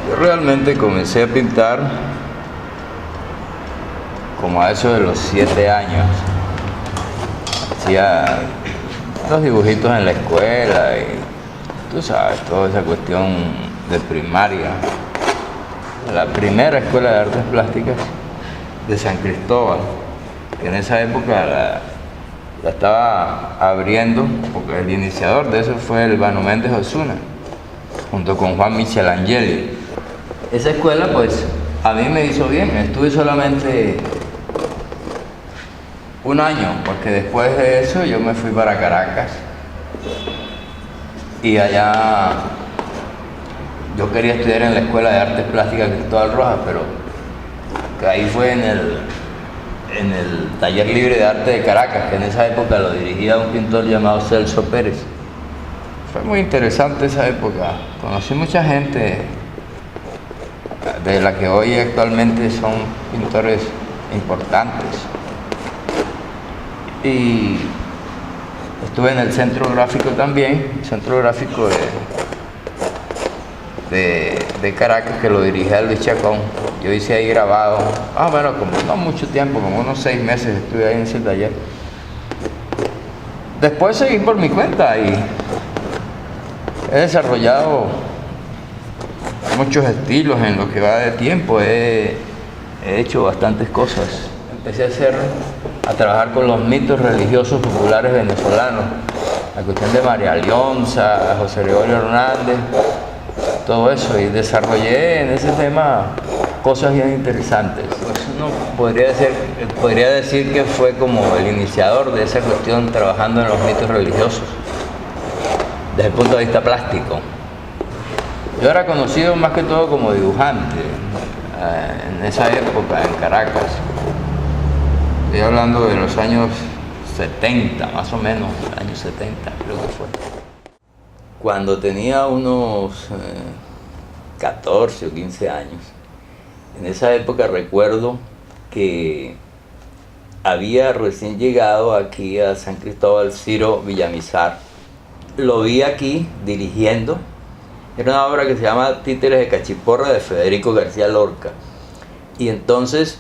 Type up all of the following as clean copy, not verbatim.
Yo realmente comencé a pintar como a eso de los 7 años. Hacía los dibujitos en la escuela y tú sabes, toda esa cuestión de primaria. La primera escuela de artes plásticas de San Cristóbal, que en esa época la estaba abriendo, porque el iniciador de eso fue el Vano Méndez Osuna, junto con Juan Michelangeli. Esa escuela pues a mí me hizo bien, estuve solamente un año, porque después de eso yo me fui para Caracas y allá yo quería estudiar en la Escuela de Artes Plásticas Cristóbal Rojas, pero que ahí fue en el Taller Libre de Arte de Caracas, que en esa época lo dirigía un pintor llamado Celso Pérez. Fue muy interesante esa época, conocí mucha gente de la que hoy actualmente son pintores importantes. Y estuve en el Centro Gráfico también, el Centro Gráfico de Caracas, que lo dirigía Luis Chacón. Yo hice ahí grabado, bueno, como no mucho tiempo, como unos 6 meses estuve ahí en ese taller. Después seguí por mi cuenta y he desarrollado muchos estilos en lo que va de tiempo, he hecho bastantes cosas. Empecé a trabajar con los mitos religiosos populares venezolanos, la cuestión de María Leonza, José Gregorio Hernández, todo eso, y desarrollé en ese tema cosas bien interesantes. Pues uno podría decir que fue como el iniciador de esa cuestión, trabajando en los mitos religiosos desde el punto de vista plástico. Yo era conocido más que todo como dibujante en esa época en Caracas. Estoy hablando de los años 70, más o menos, años 70 creo que fue. Cuando tenía unos 14 o 15 años, en esa época recuerdo que había recién llegado aquí a San Cristóbal Ciro Villamizar. Lo vi aquí dirigiendo. Era una obra que se llama Títeres de Cachiporra, de Federico García Lorca. Y entonces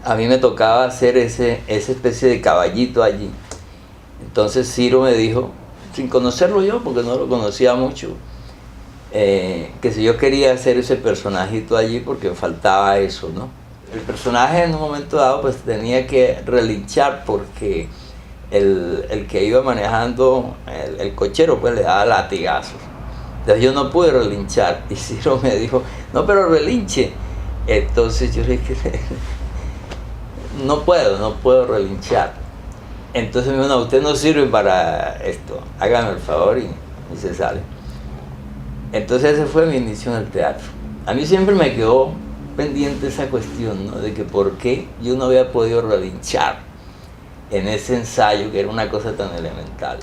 a mí me tocaba hacer esa especie de caballito allí. Entonces Ciro me dijo, sin conocerlo yo, porque no lo conocía mucho, que si yo quería hacer ese personajito allí, porque faltaba eso, ¿no? El personaje en un momento dado pues tenía que relinchar, porque el que iba manejando, el cochero, pues le daba latigazos. Entonces yo no pude relinchar, y Ciro me dijo, no, pero relinche. Entonces yo le dije, no puedo relinchar. Entonces me dijo, no, usted no sirve para esto, hágame el favor, y se sale. Entonces ese fue mi inicio en el teatro. A mí siempre me quedó pendiente esa cuestión, ¿no?, de que por qué yo no había podido relinchar en ese ensayo, que era una cosa tan elemental.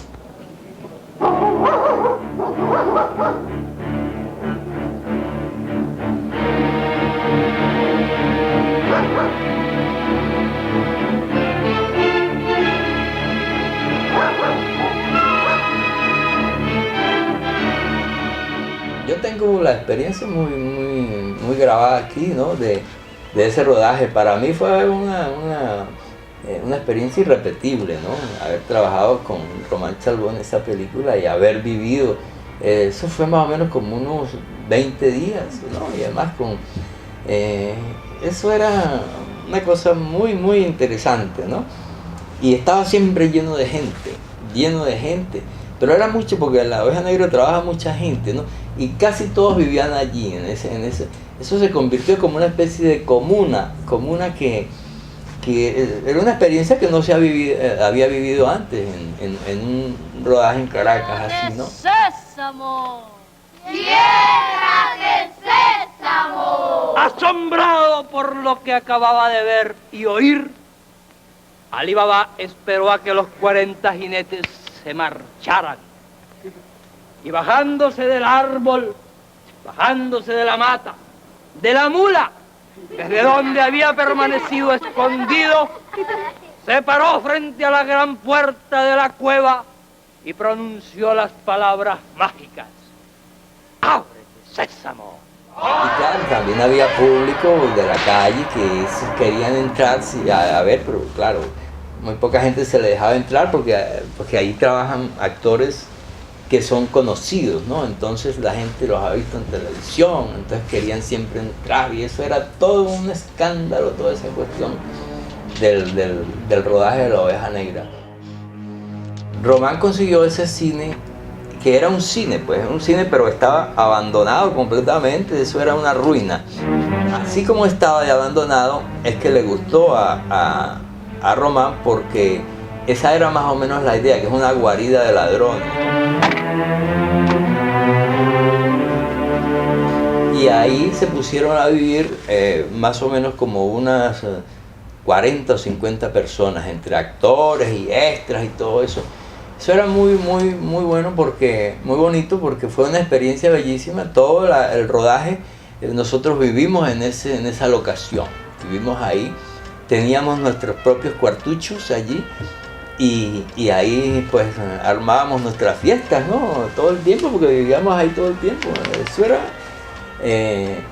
Yo tengo la experiencia muy grabada aquí, ¿no?, de ese rodaje. Para mí fue una experiencia irrepetible, ¿no? Haber trabajado con Román Chalbaud en esa película y haber vivido, eso fue más o menos como unos 20 días, ¿no? Y además eso era una cosa muy, muy interesante, ¿no? Y estaba siempre lleno de gente, pero era mucho porque en La Oveja Negra trabaja mucha gente, ¿no? Y casi todos vivían allí, eso se convirtió como una especie de comuna que era una experiencia que no se había vivido antes en un rodaje en Caracas, así, ¿no? ¡Sésamo! ¡Tierra de sésamo! Asombrado por lo que acababa de ver y oír, Alí Baba esperó a que los 40 jinetes se marcharan. Y bajándose del árbol, bajándose de la mata, de la mula, desde donde había permanecido escondido, se paró frente a la gran puerta de la cueva y pronunció las palabras mágicas: ¡Ábrete, sésamo! Y claro, también había público de la calle que querían entrar a ver, pero claro, muy poca gente se le dejaba entrar porque ahí trabajan actores que son conocidos, ¿no? Entonces la gente los ha visto en televisión, entonces querían siempre entrar y eso era todo un escándalo, toda esa cuestión del rodaje de La Oveja Negra. Román consiguió ese cine, que era un cine, pero estaba abandonado completamente, eso era una ruina. Así como estaba de abandonado, es que le gustó a Román porque esa era más o menos la idea, que es una guarida de ladrones. Y ahí se pusieron a vivir más o menos como unas 40 o 50 personas, entre actores y extras y todo eso. Eso era muy bueno muy bonito porque fue una experiencia bellísima. Todo el rodaje, nosotros vivimos en esa locación, vivimos ahí, teníamos nuestros propios cuartuchos allí y ahí pues armábamos nuestras fiestas, ¿no? Todo el tiempo, porque vivíamos ahí todo el tiempo.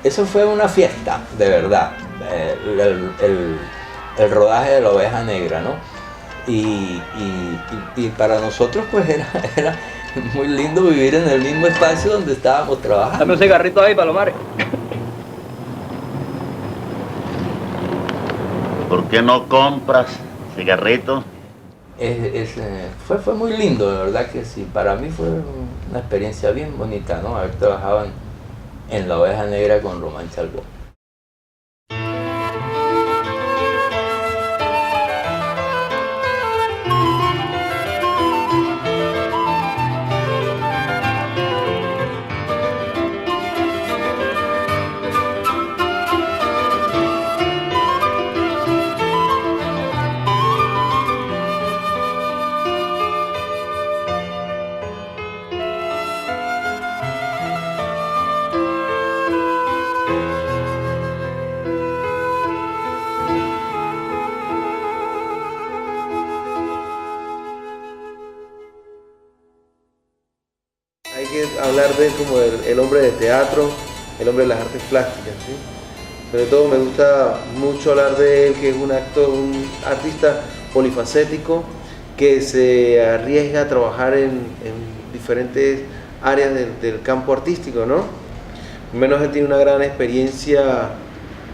Eso fue una fiesta, de verdad, el rodaje de La Oveja Negra, ¿no? Y para nosotros pues era muy lindo vivir en el mismo espacio donde estábamos trabajando. Dame un cigarrito ahí, Palomares. ¿Por qué no compras cigarritos? Fue muy lindo, de verdad que sí. Para mí fue una experiencia bien bonita, ¿no? Haber trabajado en La Oveja Negra con Román Chalbaud. Hay que hablar de él como el hombre de teatro, el hombre de las artes plásticas, ¿sí? Sobre todo me gusta mucho hablar de él, que es un actor, un artista polifacético que se arriesga a trabajar en diferentes áreas del campo artístico, ¿no? Al menos él tiene una gran experiencia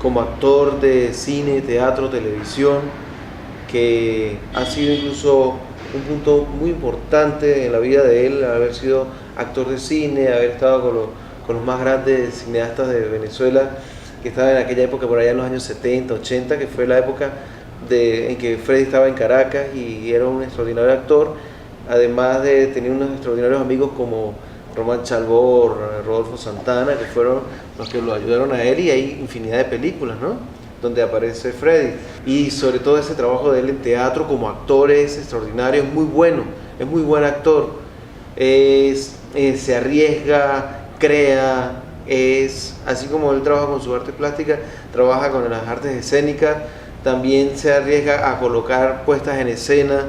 como actor de cine, teatro, televisión, que ha sido incluso un punto muy importante en la vida de él, haber sido actor de cine, haber estado con los más grandes cineastas de Venezuela, que estaban en aquella época, por allá en los años 70, 80, que fue la época en que Freddy estaba en Caracas y era un extraordinario actor, además de tener unos extraordinarios amigos como Román Chalbaud, Rodolfo Santana, que fueron los que lo ayudaron a él, y hay infinidad de películas, ¿no?, donde aparece Freddy. Y sobre todo ese trabajo de él en teatro como actor es extraordinario, es muy bueno, es muy buen actor. Se arriesga, crea, así como él trabaja con su arte plástica, trabaja con las artes escénicas, también se arriesga a colocar puestas en escena.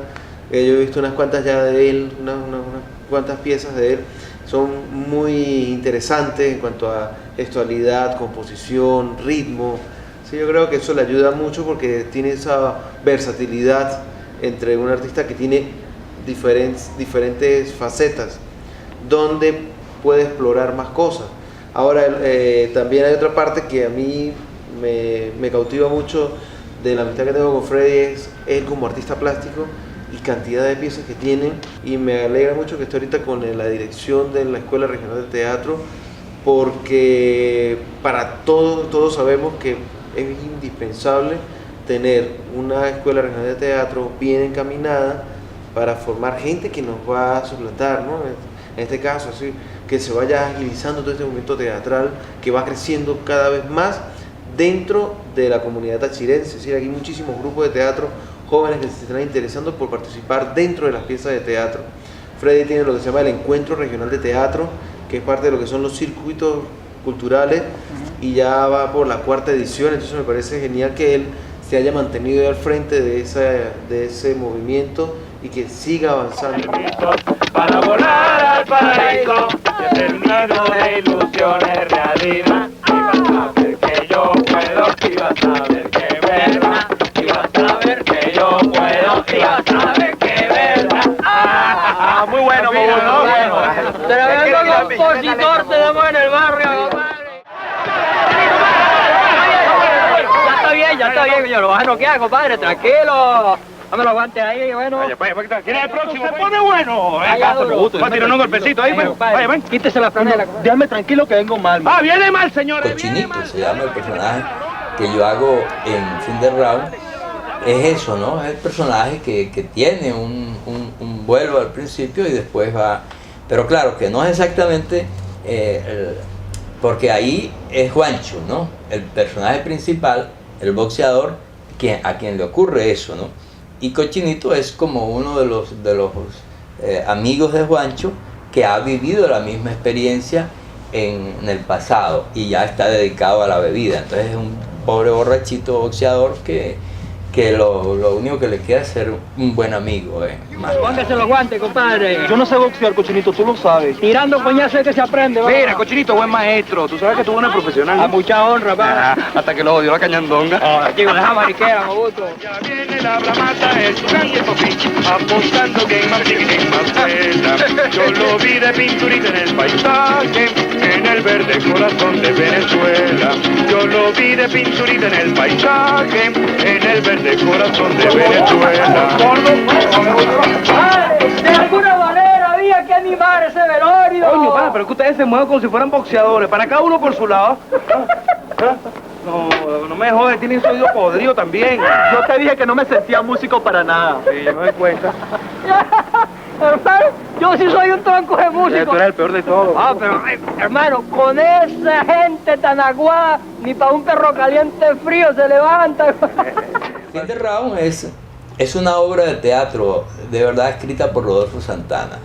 Yo he visto unas cuantas ya de él, unas cuantas piezas de él, son muy interesantes en cuanto a gestualidad, composición, ritmo. O Sí, yo creo que eso le ayuda mucho porque tiene esa versatilidad entre un artista que tiene diferentes facetas donde puede explorar más cosas. Ahora, también hay otra parte que a mí me cautiva mucho de la amistad que tengo con Freddy, es él como artista plástico y cantidad de piezas que tiene, y me alegra mucho que esté ahorita con la dirección de la Escuela Regional de Teatro, porque para todos sabemos que es indispensable tener una Escuela Regional de Teatro bien encaminada para formar gente que nos va a suplantar, ¿no? En este caso, así, que se vaya agilizando todo este movimiento teatral que va creciendo cada vez más dentro de la comunidad tachirense. Es decir, aquí hay muchísimos grupos de teatro jóvenes que se están interesando por participar dentro de las piezas de teatro. Freddy tiene lo que se llama el Encuentro Regional de Teatro, que es parte de lo que son los circuitos culturales, y ya va por la 4ª edición. Entonces me parece genial que él se haya mantenido al frente de ese movimiento y que siga avanzando. Para volar al paraíso, que es el nido de ilusiones realidad. Y vas a ver que yo puedo, y vas a ver que es verdad. Y vas a ver que yo puedo, y vas a ver que es verdad. Muy bueno, muy bueno. Tremendo compositor tenemos en el barrio, compadre. Ya está bien, yo lo vas a noquear, compadre, tranquilo. Dame los guantes ahí, bueno. Vaya, pues, ¿quién es el próximo? Se pone bueno. Vaya, duro. Va a tirar un golpecito ahí, pues. Vaya, ven. Quítese la franela. Déjame tranquilo que vengo mal. Ah, viene mal, señores. Cochinito se llama el personaje que yo hago en Fin de Round. Es eso, ¿no? Es el personaje que tiene un vuelo al principio y después va... Pero claro, que no es exactamente... porque ahí es Juancho, ¿no? El personaje principal, el boxeador, a quien le ocurre eso, ¿no? Y Cochinito es como uno de los amigos de Juancho que ha vivido la misma experiencia en el pasado y ya está dedicado a la bebida. Entonces es un pobre borrachito boxeador que lo único que le queda es ser un buen amigo. Póngase los guantes, compadre. Yo no sé boxear, Cochinito, tú lo sabes. Tirando coñazo es que se aprende, ¿va? Mira, Cochinito, buen maestro. Tú sabes que tú eres profesional. A mucha honra, va. Hasta que lo odió la cañandonga. Chico, deja mariquera, me gusto. Ya viene la bramata, es su grande popín, apostando que más chiquitín más vuela. Yo lo vi de pinturita en el paisaje, en el verde corazón de Venezuela. Yo lo vi de pinturita en el paisaje, en el verde corazón de Venezuela. De alguna manera había que animar ese velorio. Coño, pero es que ustedes se mueven como si fueran boxeadores, para cada uno por su lado. No me jodes, tienen su oído podrido también. Yo te dije que no me sentía músico para nada. Sí, yo me doy cuenta. Hermano, yo sí soy un tronco de músico. Tú eres el peor de todos. Pero hermano, con esa gente tan aguada, ni para un perro caliente frío se levanta. Fin de Round es una obra de teatro de verdad escrita por Rodolfo Santana.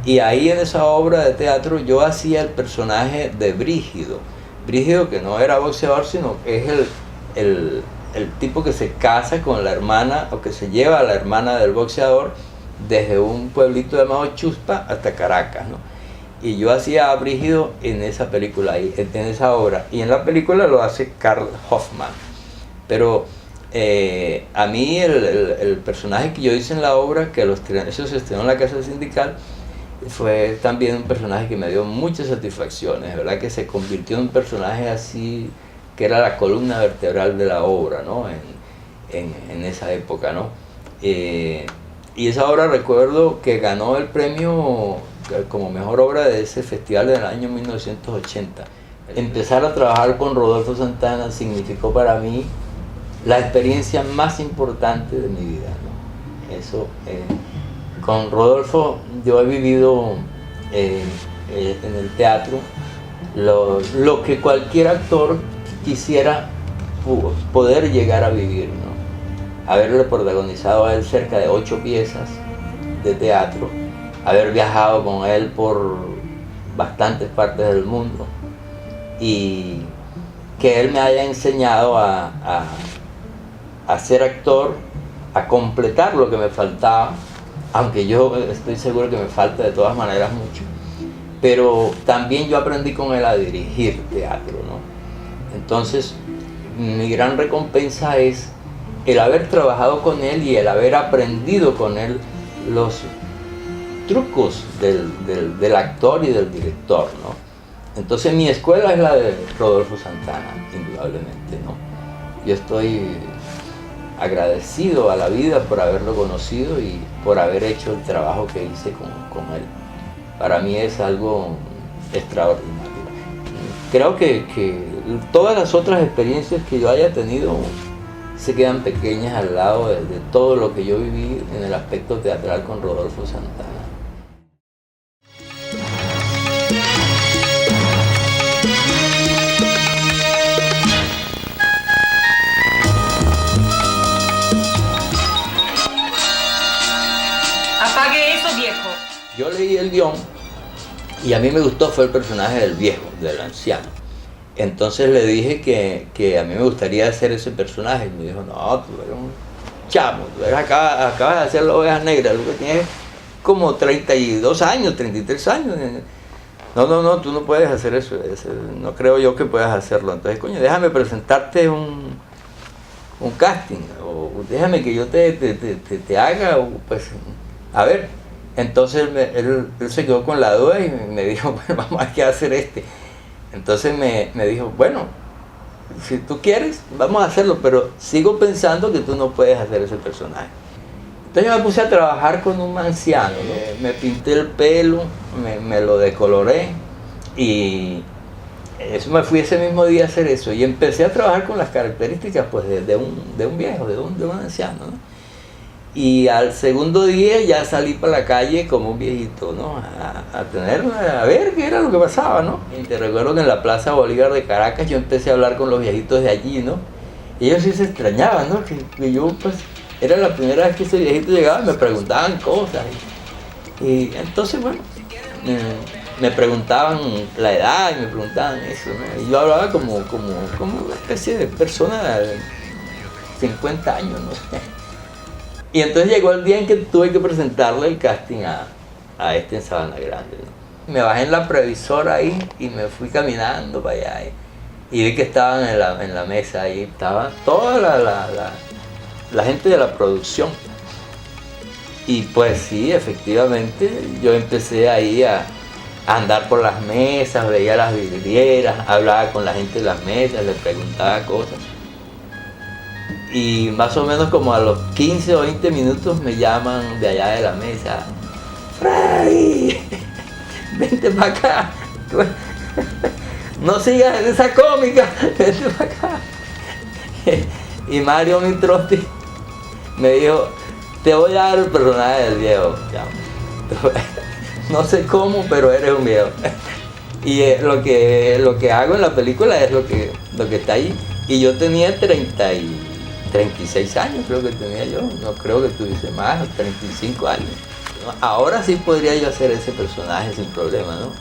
Y ahí en esa obra de teatro yo hacía el personaje de Brígido. Brígido, que no era boxeador, sino que es el tipo que se casa con la hermana, o que se lleva a la hermana del boxeador desde un pueblito llamado Chuspa hasta Caracas, ¿no? Y yo hacía a Brígido en esa película, en esa obra. Y en la película lo hace Karl Hoffman. Pero a mí el personaje que yo hice en la obra, que eso se estrenó en la Casa Sindical, fue también un personaje que me dio muchas satisfacciones, ¿verdad? Que se convirtió en un personaje así, que era la columna vertebral de la obra, ¿no? En esa época, ¿no? Y esa obra recuerdo que ganó el premio como mejor obra de ese festival del año 1980. Empezar a trabajar con Rodolfo Santana significó para mí la experiencia más importante de mi vida, ¿no? Eso, con Rodolfo yo he vivido en el teatro lo que cualquier actor quisiera poder llegar a vivir, ¿no? Haberle protagonizado a él cerca de 8 piezas de teatro, haber viajado con él por bastantes partes del mundo y que él me haya enseñado a ser actor, a completar lo que me faltaba, aunque yo estoy seguro que me falta de todas maneras mucho, pero también yo aprendí con él a dirigir teatro, ¿no? Entonces mi gran recompensa es el haber trabajado con él y el haber aprendido con él los trucos del actor y del director, ¿no? Entonces mi escuela es la de Rodolfo Santana, indudablemente, ¿no? Yo estoy agradecido a la vida por haberlo conocido y por haber hecho el trabajo que hice con él. Para mí es algo extraordinario. Creo que todas las otras experiencias que yo haya tenido se quedan pequeñas al lado de todo lo que yo viví en el aspecto teatral con Rodolfo Santana. Apague eso, viejo. Yo leí el guión y a mí me gustó, fue el personaje del viejo, del anciano. Entonces le dije que a mí me gustaría hacer ese personaje. Y me dijo, no, tú eres un chamo, tú acabas de hacer La Oveja Negra, lo que tienes como 32 años, 33 años. No, tú no puedes hacer eso, no creo yo que puedas hacerlo. Entonces, coño, déjame presentarte un casting, o déjame que yo te haga, pues, a ver. Entonces él se quedó con la duda y me dijo, bueno, vamos a hacer este. Entonces me dijo, bueno, si tú quieres, vamos a hacerlo, pero sigo pensando que tú no puedes hacer ese personaje. Entonces yo me puse a trabajar con un anciano, ¿no? Me pinté el pelo, me lo decoloré y eso me fui ese mismo día a hacer eso. Y empecé a trabajar con las características pues, de un viejo, de un anciano, ¿no? Y al segundo día ya salí para la calle como un viejito, ¿no? A ver qué era lo que pasaba, ¿no? Y te recuerdo que en la Plaza Bolívar de Caracas yo empecé a hablar con los viejitos de allí, ¿no? Y ellos sí se extrañaban, ¿no? Que yo, pues, era la primera vez que ese viejito llegaba y me preguntaban cosas. Y entonces, bueno, me preguntaban la edad y me preguntaban eso, ¿no? Y yo hablaba como una especie de persona de 50 años, no sé. Y entonces llegó el día en que tuve que presentarle el casting a este en Sabana Grande, ¿no? Me bajé en la previsora ahí y me fui caminando para allá y vi que estaban en la mesa ahí, estaba toda la gente de la producción. Y pues sí, efectivamente, yo empecé ahí a andar por las mesas, veía las vidrieras, hablaba con la gente de las mesas, les preguntaba cosas. Y más o menos como a los 15 o 20 minutos me llaman de allá de la mesa. ¡Freddy! Vente para acá. No sigas en esa cómica. Vente para acá. Y Mario Mitrotti me dijo, te voy a dar el personaje del viejo. No sé cómo, pero eres un viejo. Y lo que hago en la película es lo que está ahí. Y yo tenía 36 años creo que tenía yo, no creo que tuviese más, 35 años. Ahora sí podría yo hacer ese personaje sin problema, ¿no?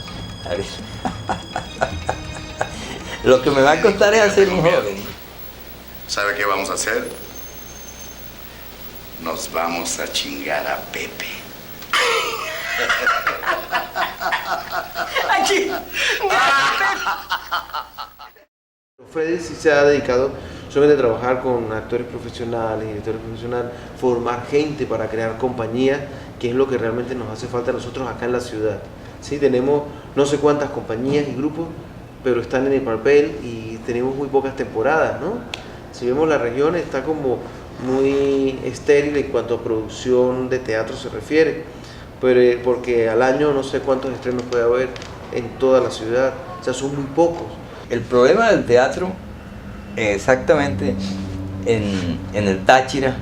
Lo que me va a costar es hacer un joven. ¿Sabe qué vamos a hacer? Nos vamos a chingar a Pepe. Aquí. Freddy sí se ha dedicado solamente a trabajar con actores profesionales, directores profesionales, formar gente para crear compañías, que es lo que realmente nos hace falta a nosotros acá en la ciudad. Sí, tenemos no sé cuántas compañías y grupos, pero están en el papel y tenemos muy pocas temporadas, ¿no? Si vemos la región está como muy estéril en cuanto a producción de teatro se refiere, pero porque al año no sé cuántos estrenos puede haber en toda la ciudad, o sea, son muy pocos. El problema del teatro, exactamente en el Táchira,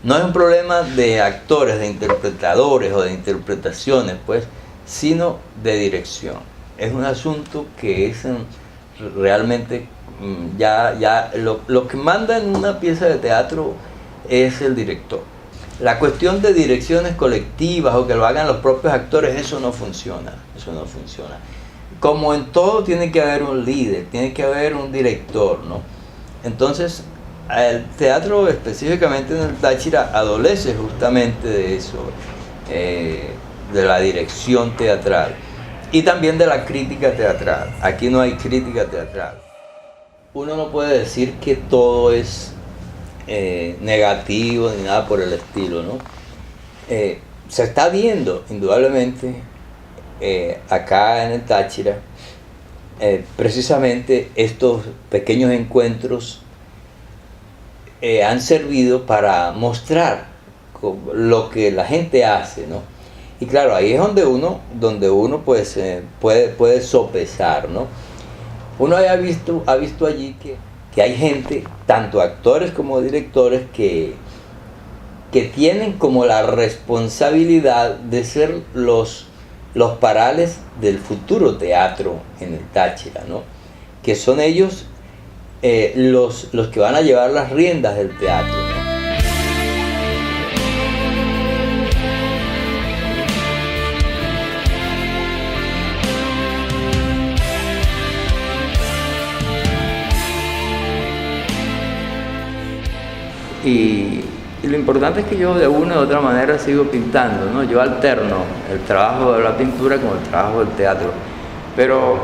no es un problema de actores, de interpretadores o de interpretaciones, pues, sino de dirección. Es un asunto que es realmente lo que manda en una pieza de teatro es el director. La cuestión de direcciones colectivas o que lo hagan los propios actores, eso no funciona. Como en todo tiene que haber un líder, tiene que haber un director, ¿no? Entonces, el teatro específicamente en el Táchira adolece justamente de eso, de la dirección teatral y también de la crítica teatral. Aquí no hay crítica teatral. uno no puede decir que todo es negativo ni nada por el estilo, ¿no? Se está viendo indudablemente acá en el Táchira precisamente estos pequeños encuentros han servido para mostrar lo que la gente hace, ¿no? Y claro, ahí es donde uno pues puede sopesar, ¿no? Uno ha visto allí que hay gente, tanto actores como directores, que tienen como la responsabilidad de ser los parales del futuro teatro en el Táchira, ¿no? Que son ellos los que van a llevar las riendas del teatro, ¿no? Y lo importante es que yo de una u otra manera sigo pintando, ¿no? Yo alterno el trabajo de la pintura con el trabajo del teatro, pero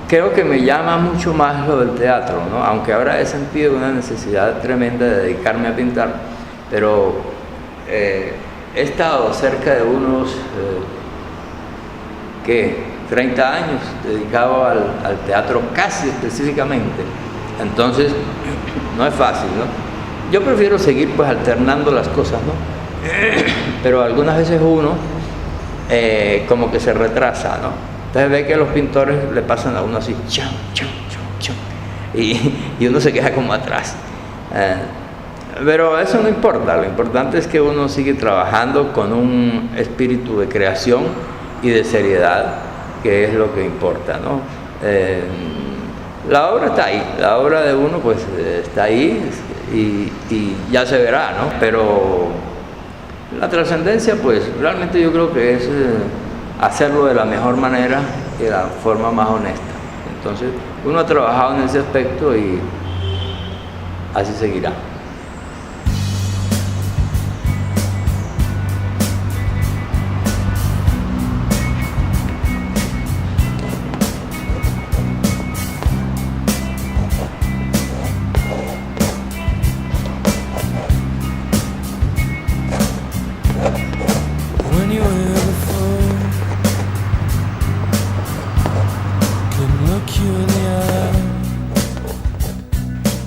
creo que me llama mucho más lo del teatro, ¿no? Aunque ahora he sentido una necesidad tremenda de dedicarme a pintar, pero he estado cerca de unos 30 años dedicado al teatro casi específicamente, entonces no es fácil, ¿no? Yo prefiero seguir pues alternando las cosas, ¿no? Pero algunas veces uno como que se retrasa, ¿no? Entonces ve que los pintores le pasan a uno así, cham, cham, cham, cham, y uno se queda como atrás. Pero eso no importa, lo importante es que uno sigue trabajando con un espíritu de creación y de seriedad, que es lo que importa, ¿no? La obra está ahí, la obra de uno pues está ahí, y ya se verá, ¿no? Pero la trascendencia, pues realmente yo creo que es hacerlo de la mejor manera y de la forma más honesta. Entonces, uno ha trabajado en ese aspecto y así seguirá.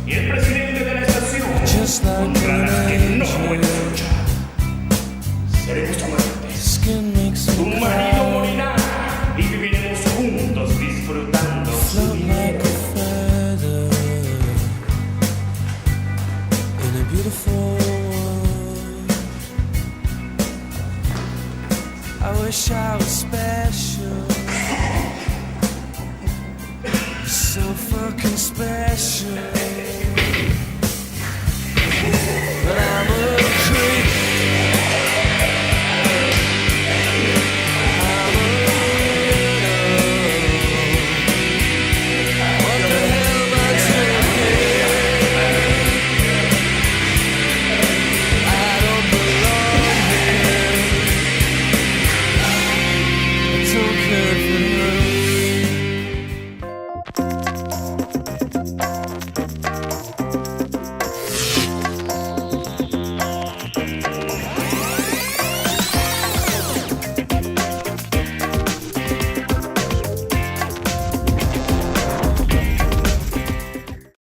Y el presidente de la estación mostrará que no puede escuchar. Seremos amantes. Tu marido morirá y viviremos juntos disfrutando su dinero. I wish I was special, so fucking special.